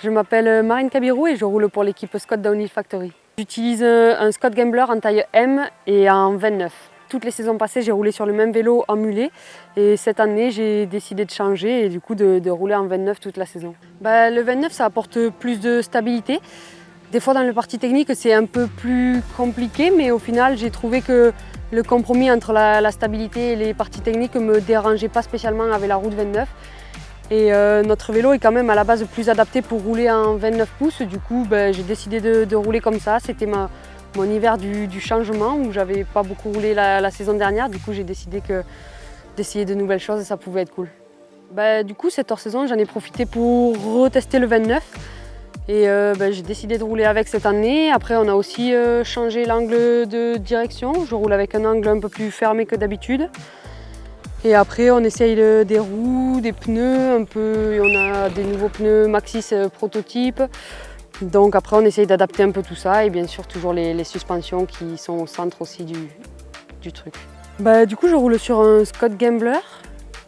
Je m'appelle Marine Cabirou et je roule pour l'équipe Scott Downhill Factory. J'utilise un Scott Gambler en taille M et en 29. Toutes les saisons passées, j'ai roulé sur le même vélo en mulet et cette année, j'ai décidé de changer et du coup de rouler en 29 toute la saison. Le 29, ça apporte plus de stabilité. Des fois, dans le parti technique, c'est un peu plus compliqué, mais au final, j'ai trouvé que le compromis entre la stabilité et les parties techniques ne me dérangeait pas spécialement avec la route 29. Et notre vélo est quand même à la base plus adapté pour rouler en 29 pouces. Du coup, j'ai décidé de rouler comme ça. C'était mon hiver du changement où j'avais pas beaucoup roulé la saison dernière. Du coup, j'ai décidé d'essayer de nouvelles choses et ça pouvait être cool. Du coup, cette hors-saison, j'en ai profité pour retester le 29. Et j'ai décidé de rouler avec cette année. Après, on a aussi changé l'angle de direction. Je roule avec un angle un peu plus fermé que d'habitude. Et après, on essaye des roues, des pneus un peu. Et on a des nouveaux pneus Maxxis prototype. Donc après, on essaye d'adapter un peu tout ça. Et bien sûr, toujours les suspensions qui sont au centre aussi du truc. Du coup, je roule sur un Scott Gambler.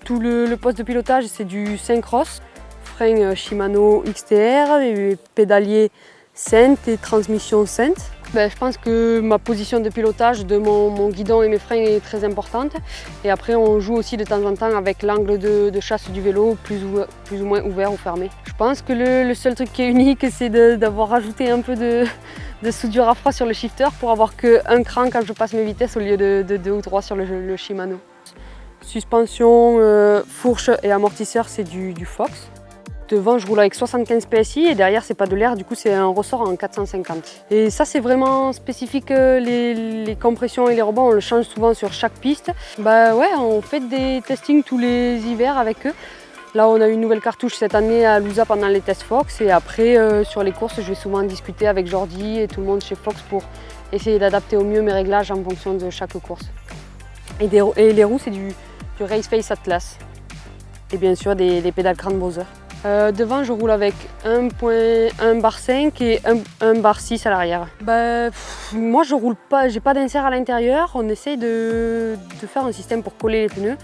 Tout le poste de pilotage, c'est du Syncross. Frein Shimano XTR, et pédalier Sent et transmission Sent. Je pense que ma position de pilotage de mon guidon et mes freins est très importante. Et après, on joue aussi de temps en temps avec l'angle de chasse du vélo, plus ou moins ouvert ou fermé. Je pense que le seul truc qui est unique, c'est d'avoir rajouté un peu de soudure à froid sur le shifter pour avoir qu'un cran quand je passe mes vitesses au lieu de 2 ou 3 sur le Shimano. Suspension, fourche et amortisseur, c'est du Fox. Devant, je roule avec 75 PSI et derrière, c'est pas de l'air, du coup, c'est un ressort en 450. Et ça, c'est vraiment spécifique, les compressions et les rebonds, on le change souvent sur chaque piste. On fait des testings tous les hivers avec eux. Là, on a une nouvelle cartouche cette année à Louza pendant les tests Fox. Et après, sur les courses, je vais souvent discuter avec Jordi et tout le monde chez Fox pour essayer d'adapter au mieux mes réglages en fonction de chaque course. Et les roues, c'est du Race Face Atlas. Et bien sûr, des pédales Grand Bowser. Devant, je roule avec 1.1 bar 5 et 1 bar 6 à l'arrière. Moi, je roule pas, j'ai pas d'insert à l'intérieur. On essaye de faire un système pour coller les pneus.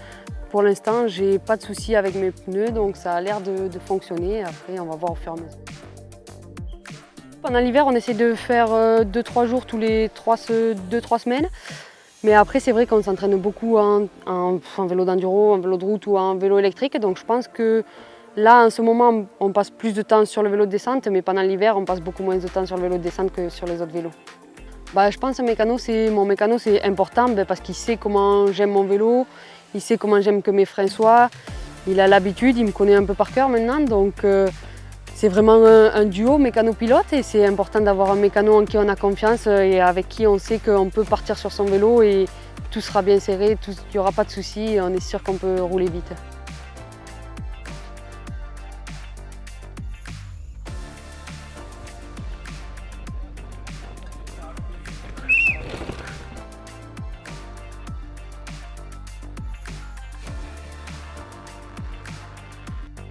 Pour l'instant, j'ai pas de soucis avec mes pneus, donc ça a l'air de fonctionner. Après, on va voir au fur et à mesure. Pendant l'hiver, on essaie de faire 2-3 jours tous les 2-3 semaines. Mais après, c'est vrai qu'on s'entraîne beaucoup en vélo d'enduro, en vélo de route ou en vélo électrique. Donc je pense que là, en ce moment, on passe plus de temps sur le vélo de descente, mais pendant l'hiver, on passe beaucoup moins de temps sur le vélo de descente que sur les autres vélos. Je pense que mon mécano, c'est important parce qu'il sait comment j'aime mon vélo, il sait comment j'aime que mes freins soient. Il a l'habitude, il me connaît un peu par cœur maintenant, donc c'est vraiment un duo mécano-pilote et c'est important d'avoir un mécano en qui on a confiance et avec qui on sait qu'on peut partir sur son vélo et tout sera bien serré, il n'y aura pas de soucis et on est sûr qu'on peut rouler vite.